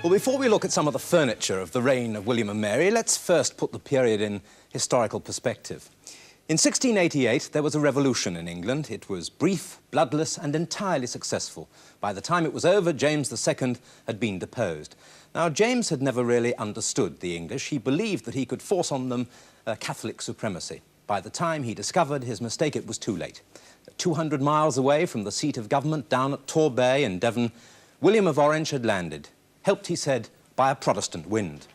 Well, before we look at some of the furniture of the reign of William and Mary, let's first put the period in historical perspective. In 1688, there was a revolution in England. It was brief, bloodless, and entirely successful. By the time it was over, James II had been deposed. Now, James had never really understood the English. He believed that he could force on them Catholic supremacy. By the time he discovered his mistake, it was too late. 200 miles away from the seat of government, down at Torbay in Devon, William of Orange had landed, helped, he said, by a Protestant wind.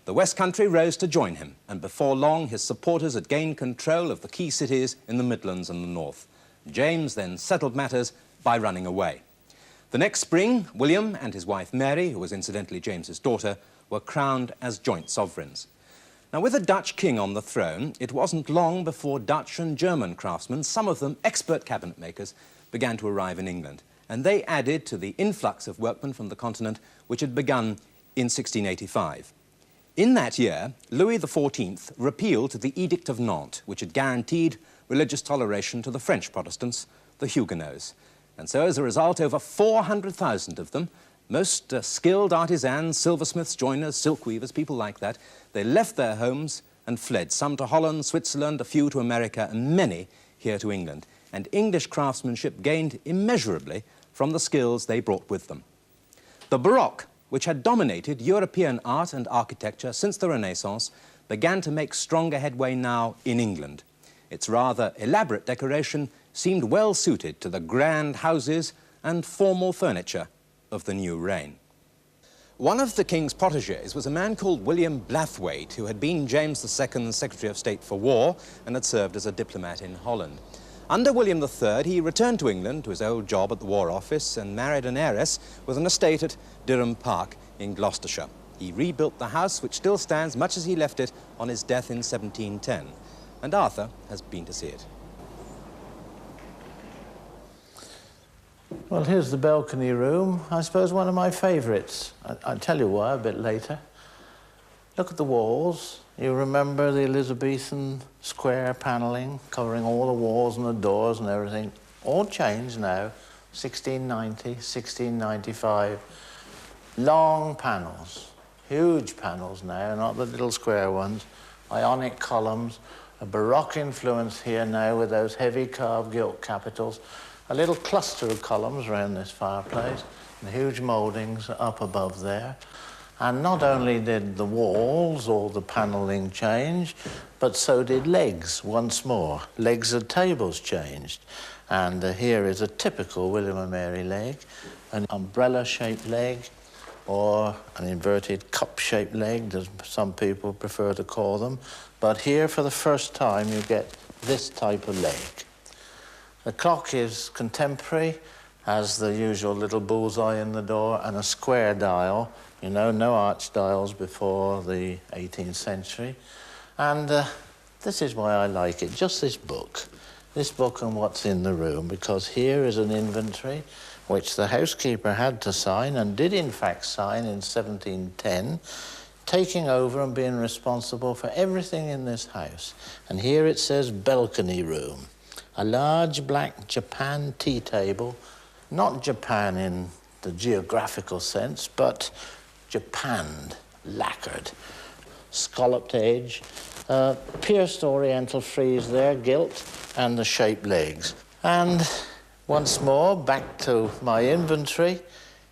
The West Country rose to join him, and before long his supporters had gained control of the key cities in the Midlands and the North. James then settled matters by running away. The next spring, William and his wife Mary, who was incidentally James's daughter, were crowned as joint sovereigns. Now, with a Dutch king on the throne, it wasn't long before Dutch and German craftsmen, some of them expert cabinet makers, began to arrive in England. And they added to the influx of workmen from the continent, which had begun in 1685. In that year, Louis XIV repealed the Edict of Nantes, which had guaranteed religious toleration to the French Protestants, the Huguenots. And so, as a result, over 400,000 of them, most skilled artisans, silversmiths, joiners, silk weavers, people like that, they left their homes and fled, some to Holland, Switzerland, a few to America, and many here to England. And English craftsmanship gained immeasurably from the skills they brought with them. The baroque, which had dominated European art and architecture since the Renaissance, began to make stronger headway now in England. Its rather elaborate decoration seemed well suited to the grand houses and formal furniture of the new reign. One of the king's protégés was a man called William Blathwayt, who had been James II's Secretary of State for War and had served as a diplomat in Holland. Under William III, he returned to England to his old job at the War Office and married an heiress with an estate at Durham Park in Gloucestershire. He rebuilt the house, which still stands much as he left it on his death in 1710. And Arthur has been to see it. Well, here's the balcony room. I suppose one of my favourites. I'll tell you why a bit later. Look at the walls. You remember the Elizabethan square panelling covering all the walls and the doors and everything. All changed now. 1690, 1695. Long panels, huge panels now, not the little square ones. Ionic columns, a baroque influence here now with those heavy carved gilt capitals. A little cluster of columns around this fireplace, and huge mouldings up above there. And not only did the walls or the panelling change, but so did legs once more. Legs of tables changed. And here is a typical William and Mary leg, an umbrella-shaped leg, or an inverted cup-shaped leg, as some people prefer to call them. But here, for the first time, you get this type of leg. The clock is contemporary, has the usual little bullseye in the door and a square dial. You know, no arch dials before the 18th century. And this is why I like it, just this book and what's in the room, because here is an inventory which the housekeeper had to sign, and did in fact sign in 1710, taking over and being responsible for everything in this house. And here it says balcony room. A large black Japan tea table, not Japan in the geographical sense, but japanned, lacquered, scalloped edge, pierced oriental frieze there, gilt, and the shaped legs. And once more, back to my inventory.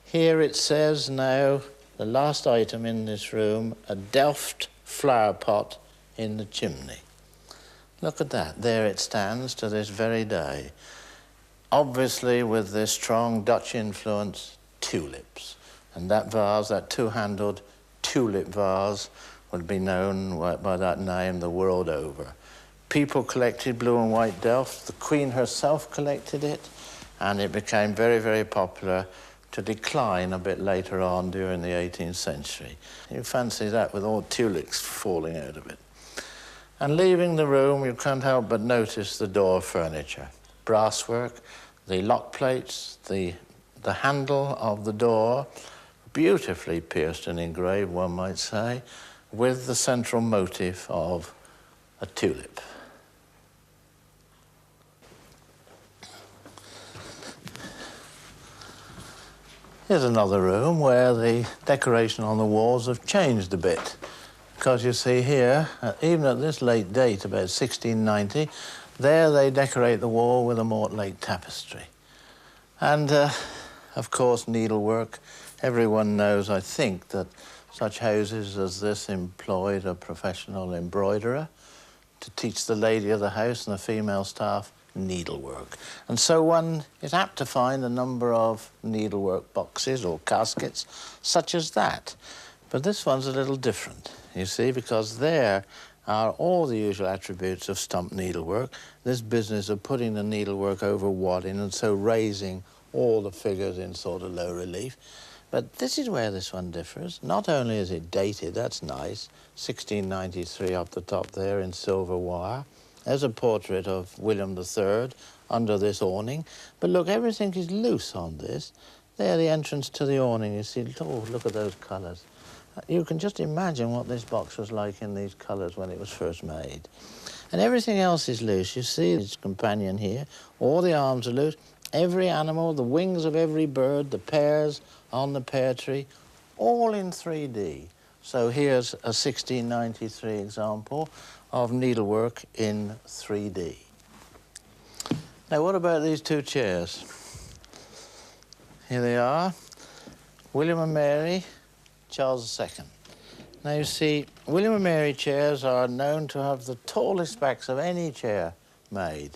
Here it says now, the last item in this room, a Delft flower pot in the chimney. Look at that, there it stands to this very day. Obviously, with this strong Dutch influence, tulips. And that vase, that two-handled tulip vase, would be known by that name the world over. People collected blue and white Delft. The Queen herself collected it, and it became very, very popular, to decline a bit later on during the 18th century. You fancy that with all tulips falling out of it. And leaving the room, you can't help but notice the door furniture. Brasswork, the lock plates, the handle of the door, beautifully pierced and engraved, one might say, with the central motif of a tulip. Here's another room where the decoration on the walls have changed a bit. Because you see here, even at this late date, about 1690, there they decorate the wall with a mortlake tapestry. And, of course, needlework. Everyone knows, I think, that such houses as this employed a professional embroiderer to teach the lady of the house and the female staff needlework. And so one is apt to find a number of needlework boxes or caskets such as that. But this one's a little different, you see, because there are all the usual attributes of stump needlework, this business of putting the needlework over wadding and so raising all the figures in sort of low relief. But this is where this one differs. Not only is it dated, that's nice, 1693 up the top there in silver wire. There's a portrait of William III under this awning. But look, everything is loose on this. There, the entrance to the awning, you see, oh, look at those colours. You can just imagine what this box was like in these colours when it was first made. And everything else is loose. You see its companion here. All the arms are loose. Every animal, the wings of every bird, the pears on the pear tree, all in 3D. So here's a 1693 example of needlework in 3D. Now, what about these two chairs? Here they are, William and Mary, Charles II. Now, you see, William and Mary chairs are known to have the tallest backs of any chair made.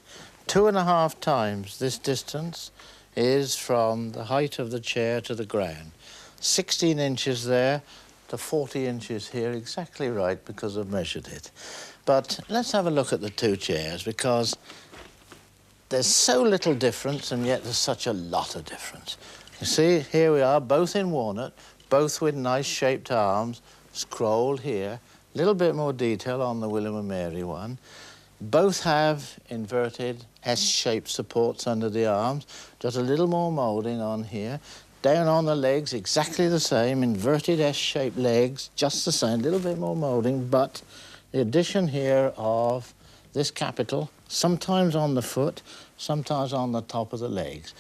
2.5 times this distance is from the height of the chair to the ground. 16 inches there to 40 inches here, exactly right, because I've measured it. But let's have a look at the two chairs, because there's so little difference, and yet there's such a lot of difference. You see, here we are, both in walnut, both with nice shaped arms, scrolled here, a little bit more detail on the William and Mary one. Both have inverted S-shaped supports under the arms, just a little more moulding on here. Down on the legs, exactly the same, inverted S-shaped legs, just the same, a little bit more moulding, but the addition here of this capital, sometimes on the foot, sometimes on the top of the legs.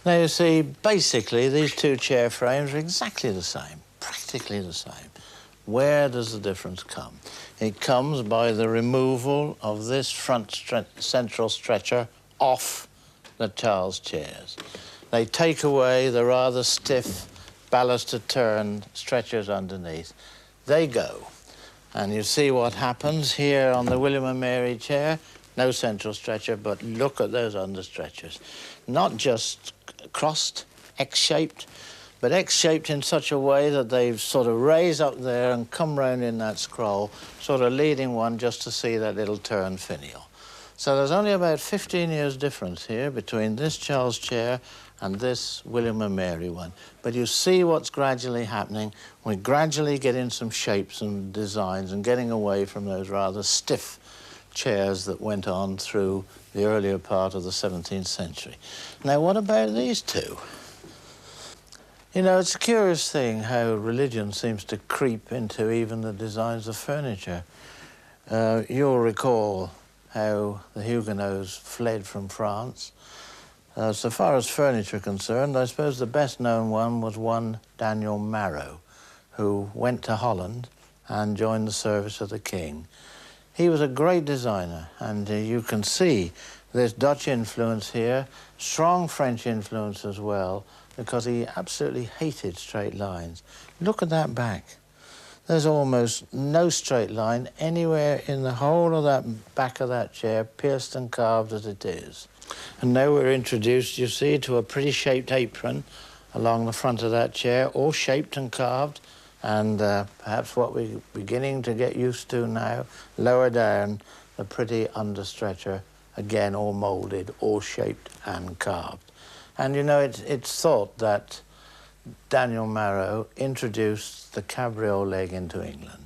Now, you see, basically, these two chair frames are exactly the same, practically the same. Where does the difference come? It comes by the removal of this front central stretcher off the Charles chairs. They take away the rather stiff baluster-turned stretchers underneath. They go. And you see what happens here on the William and Mary chair. No central stretcher, but look at those understretchers. Not just crossed, X-shaped, but X-shaped in such a way that they've sort of raised up there and come round in that scroll, sort of leading one just to see that little turn finial. So there's only about 15 years difference here between this Charles chair and this William and Mary one. But you see what's gradually happening. We're gradually getting some shapes and designs and getting away from those rather stiff chairs that went on through the earlier part of the 17th century. Now, what about these two? You know, it's a curious thing how religion seems to creep into even the designs of furniture. You'll recall how the Huguenots fled from France. So far as furniture concerned, I suppose the best known one was one Daniel Marrow, who went to Holland and joined the service of the king. He was a great designer, and you can see this Dutch influence here, strong French influence as well, because he absolutely hated straight lines. Look at that back. There's almost no straight line anywhere in the whole of that back of that chair, pierced and carved as it is. And now we're introduced, you see, to a pretty shaped apron along the front of that chair, all shaped and carved, and perhaps what we're beginning to get used to now, lower down, the pretty understretcher, again all moulded, all shaped and carved. And you know, it's thought that Daniel Marrow introduced the cabriole leg into England.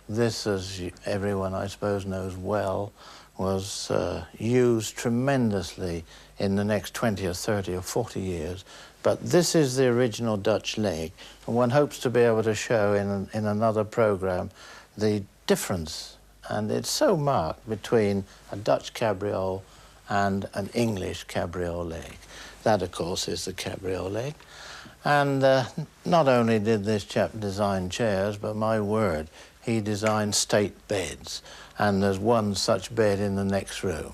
This, as everyone I suppose knows well, was used tremendously in the next 20 or 30 or 40 years. But this is the original Dutch leg, and one hopes to be able to show in another program the difference, and it's so marked, between a Dutch cabriole and an English cabriole leg. That, of course, is the cabriole leg. And not only did this chap design chairs, but my word, he designed state beds. And there's one such bed in the next room.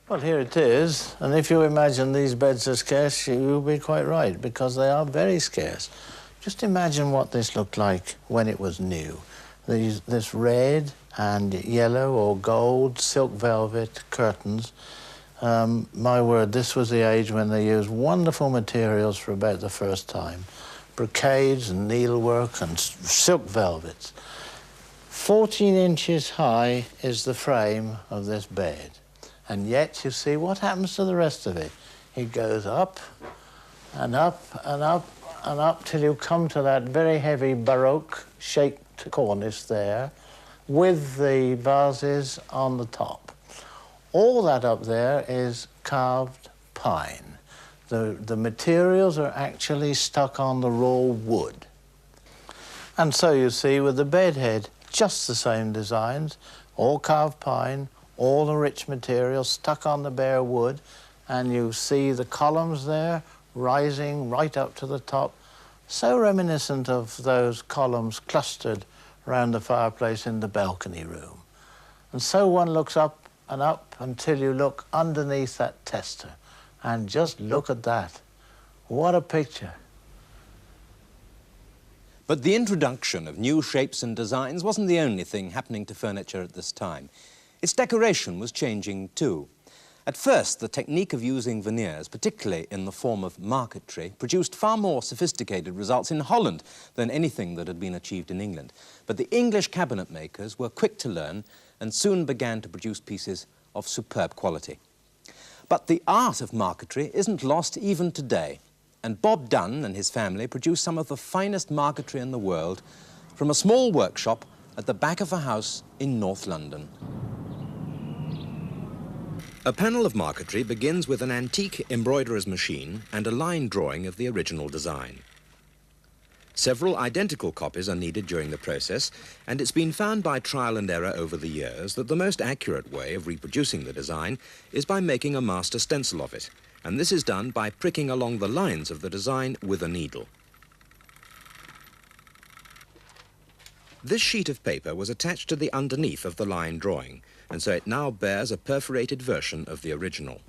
Well, here it is. And if you imagine these beds are scarce, you'll be quite right, because they are very scarce. Just imagine what this looked like when it was new. This red and yellow or gold silk velvet curtains. My word, this was the age when they used wonderful materials for about the first time. Brocades and needlework and silk velvets. 14 inches high is the frame of this bed. And yet, you see, what happens to the rest of it? It goes up and up and up and up till you come to that very heavy baroque shaped cornice there with the vases on the top. All that up there is carved pine. The materials are actually stuck on the raw wood. And so you see with the bed head, just the same designs, all carved pine, all the rich materials stuck on the bare wood, and you see the columns there rising right up to the top, so reminiscent of those columns clustered round the fireplace in the balcony room. And so one looks up and up until you look underneath that tester, and just look at that. What a picture. But the introduction of new shapes and designs wasn't the only thing happening to furniture at this time. Its decoration was changing too. At first, the technique of using veneers, particularly in the form of marquetry, produced far more sophisticated results in Holland than anything that had been achieved in England. But the English cabinet makers were quick to learn and soon began to produce pieces of superb quality. But the art of marquetry isn't lost even today. And Bob Dunn and his family produce some of the finest marquetry in the world from a small workshop at the back of a house in North London. A panel of marquetry begins with an antique embroiderer's machine and a line drawing of the original design. Several identical copies are needed during the process, and it's been found by trial and error over the years that the most accurate way of reproducing the design is by making a master stencil of it, and this is done by pricking along the lines of the design with a needle. This sheet of paper was attached to the underneath of the line drawing, and so it now bears a perforated version of the original.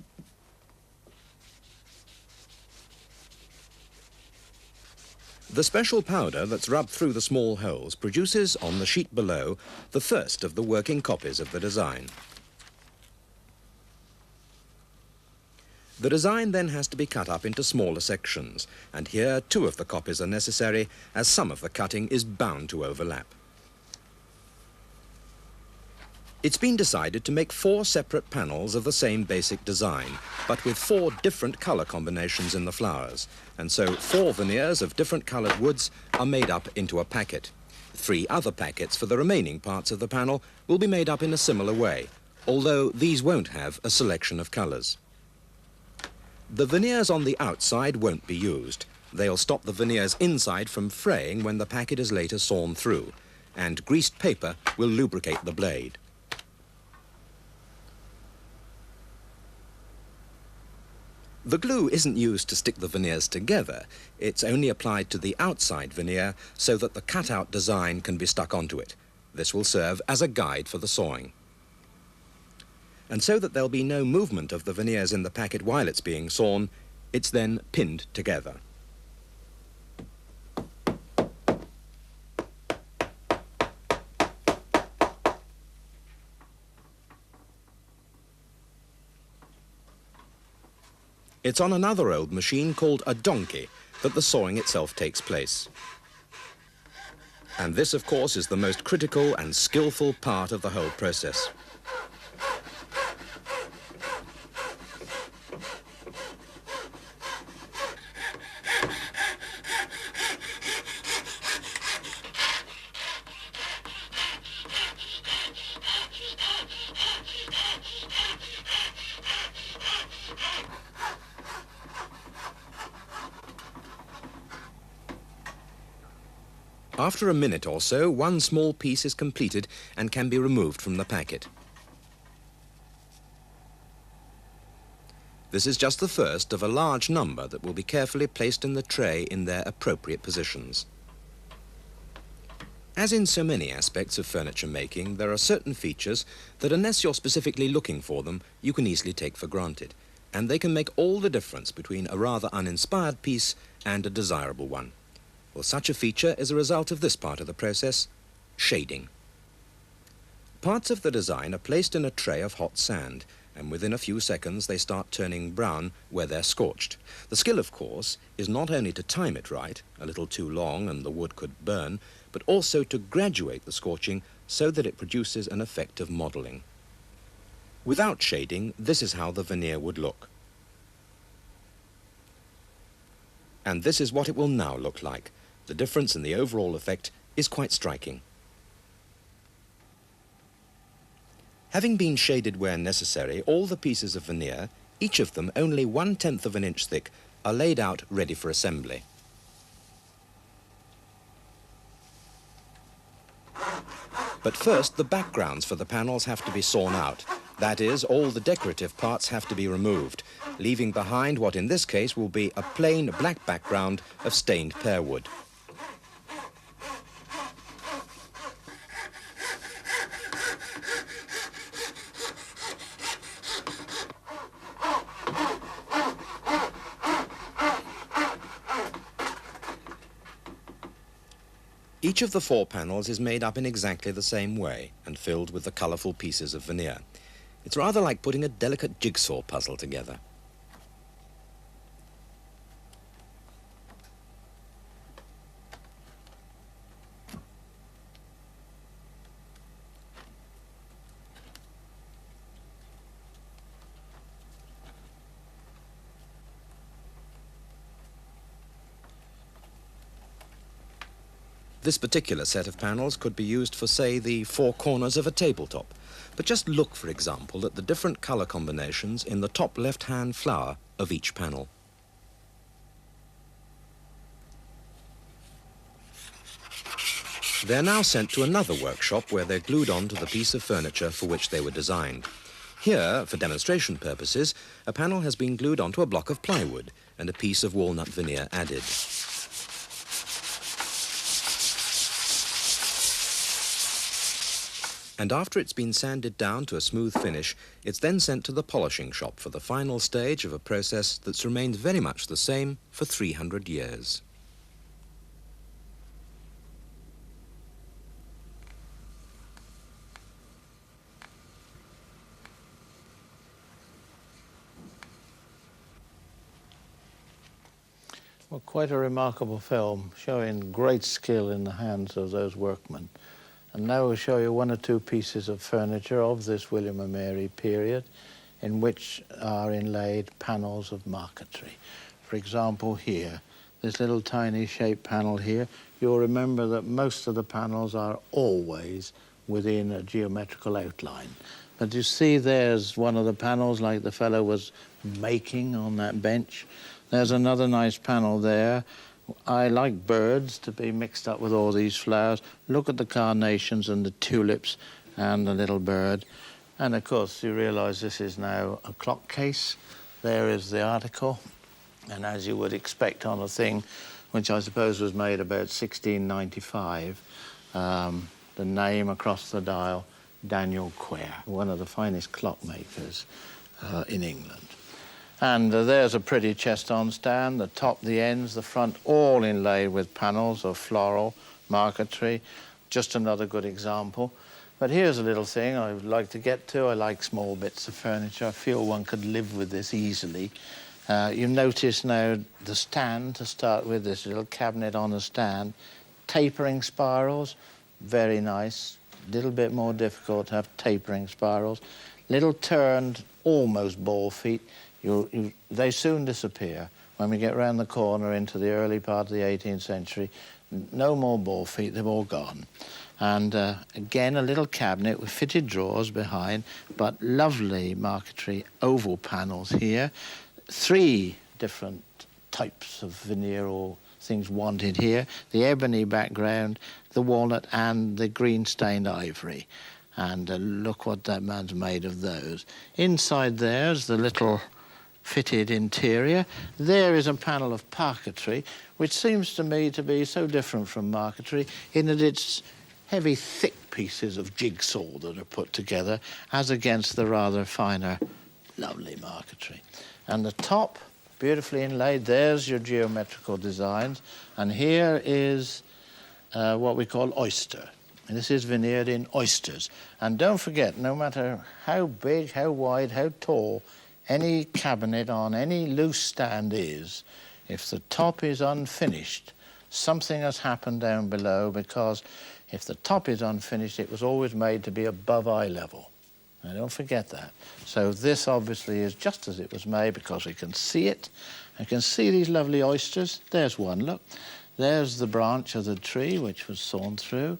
The special powder that's rubbed through the small holes produces, on the sheet below, the first of the working copies of the design. The design then has to be cut up into smaller sections, and here 2 of the copies are necessary, as some of the cutting is bound to overlap. It's been decided to make 4 separate panels of the same basic design, but with 4 different colour combinations in the flowers, and so 4 veneers of different coloured woods are made up into a packet. 3 other packets for the remaining parts of the panel will be made up in a similar way, although these won't have a selection of colours. The veneers on the outside won't be used. They'll stop the veneers inside from fraying when the packet is later sawn through, and greased paper will lubricate the blade. The glue isn't used to stick the veneers together. It's only applied to the outside veneer so that the cut-out design can be stuck onto it. This will serve as a guide for the sawing. And so that there'll be no movement of the veneers in the packet while it's being sawn, it's then pinned together. It's on another old machine called a donkey that the sawing itself takes place. And this, of course, is the most critical and skillful part of the whole process. After a minute or so, one small piece is completed and can be removed from the packet. This is just the first of a large number that will be carefully placed in the tray in their appropriate positions. As in so many aspects of furniture making, there are certain features that, unless you're specifically looking for them, you can easily take for granted, and they can make all the difference between a rather uninspired piece and a desirable one. Well, such a feature is a result of this part of the process: shading. Parts of the design are placed in a tray of hot sand, and within a few seconds they start turning brown where they're scorched. The skill, of course, is not only to time it right, a little too long and the wood could burn, but also to graduate the scorching so that it produces an effect of modelling. Without shading, this is how the veneer would look. And this is what it will now look like. The difference in the overall effect is quite striking. Having been shaded where necessary, all the pieces of veneer, each of them only 1/10 of an inch thick, are laid out ready for assembly. But first, the backgrounds for the panels have to be sawn out. That is, all the decorative parts have to be removed, leaving behind what in this case will be a plain black background of stained pear wood. Each of the 4 panels is made up in exactly the same way and filled with the colourful pieces of veneer. It's rather like putting a delicate jigsaw puzzle together. This particular set of panels could be used for, say, the 4 corners of a tabletop. But just look, for example, at the different colour combinations in the top left-hand flower of each panel. They're now sent to another workshop where they're glued onto the piece of furniture for which they were designed. Here, for demonstration purposes, a panel has been glued onto a block of plywood and a piece of walnut veneer added. And after it's been sanded down to a smooth finish, it's then sent to the polishing shop for the final stage of a process that's remained very much the same for 300 years. Well, quite a remarkable film, showing great skill in the hands of those workmen. And now we'll show you 1 or 2 pieces of furniture of this William and Mary period in which are inlaid panels of marquetry. For example, here, this little tiny shaped panel here, you'll remember that most of the panels are always within a geometrical outline. But you see there's one of the panels like the fellow was making on that bench. There's another nice panel there. I like birds to be mixed up with all these flowers. Look at the carnations and the tulips and the little bird. And of course, you realise this is now a clock case. There is the article. And as you would expect on a thing which I suppose was made about 1695, the name across the dial, Daniel Quare, one of the finest clockmakers in England. And there's a pretty chest-on stand, the top, the ends, the front, all inlaid with panels of floral marquetry. Just another good example. But here's a little thing I would like to get to. I like small bits of furniture. I feel one could live with this easily. You notice now the stand to start with, this little cabinet on a stand. Tapering spirals, very nice. A little bit more difficult to have tapering spirals. Little turned, almost ball feet. They soon disappear when we get round the corner into the early part of the 18th century. No more ball feet, they've all gone. And again, a little cabinet with fitted drawers behind, but lovely marquetry oval panels here. 3 different types of veneer or things wanted here. The ebony background, the walnut and the green stained ivory. And look what that man's made of those. Inside there's the little fitted interior. There is a panel of parquetry, which seems to me to be so different from marquetry in that it's heavy, thick pieces of jigsaw that are put together, as against the rather finer, lovely marquetry. And the top, beautifully inlaid, there's your geometrical designs. And here is what we call oyster. And this is veneered in oysters. And don't forget, no matter how big, how wide, how tall any cabinet on any loose stand is, if the top is unfinished, something has happened down below, because if the top is unfinished, it was always made to be above eye level. Now, don't forget that. So this obviously is just as it was made, because we can see it. I can see these lovely oysters. There's one, look. There's the branch of the tree which was sawn through.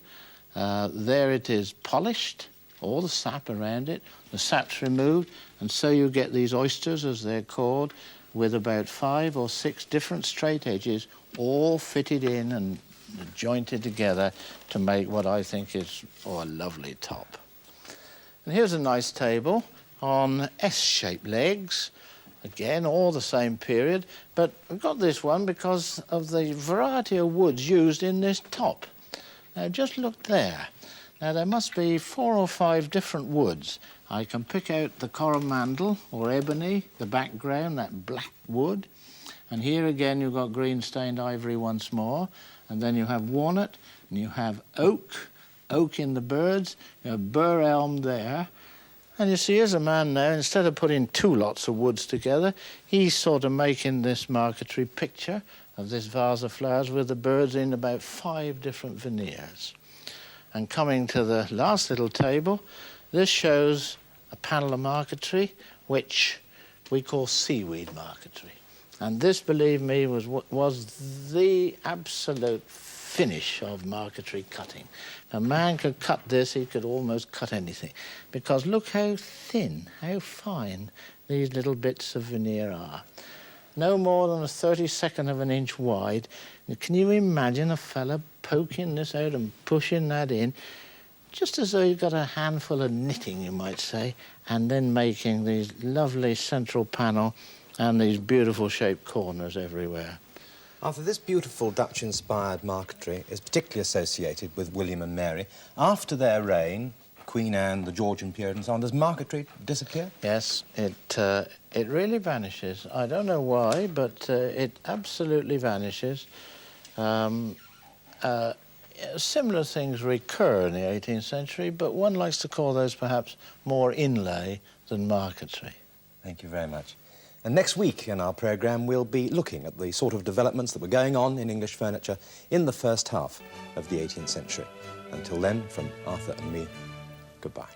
There it is polished, all the sap around it. The sap's removed, and so you get these oysters, as they're called, with about 5 or 6 different straight edges, all fitted in and jointed together to make what I think is a lovely top. And here's a nice table on S-shaped legs. Again, all the same period, but we've got this one because of the variety of woods used in this top. Now, just look there. Now, there must be 4 or 5 different woods. I can pick out the coromandel or ebony, the background, that black wood. And here again, you've got green-stained ivory once more. And then you have walnut, and you have oak in the birds, you have bur elm there. And you see, here's a man now, instead of putting 2 lots of woods together, he's sort of making this marquetry picture of this vase of flowers with the birds in about 5 different veneers. And coming to the last little table, this shows a panel of marquetry, which we call seaweed marquetry. And this, believe me, was the absolute finish of marquetry cutting. If a man could cut this, he could almost cut anything. Because look how thin, how fine these little bits of veneer are. No more than a 32nd of an inch wide. Can you imagine a fella poking this out and pushing that in, just as though you've got a handful of knitting, you might say, and then making these lovely central panel and these beautiful shaped corners everywhere. Arthur, this beautiful Dutch-inspired marquetry is particularly associated with William and Mary. After their reign, Queen Anne, the Georgian period and so on, does marquetry disappear? Yes, it really vanishes. I don't know why, but it absolutely vanishes. Similar things recur in the 18th century, but one likes to call those perhaps more inlay than marquetry. Thank you very much. And next week in our programme, we'll be looking at the sort of developments that were going on in English furniture in the first half of the 18th century. Until then, from Arthur and me, goodbye.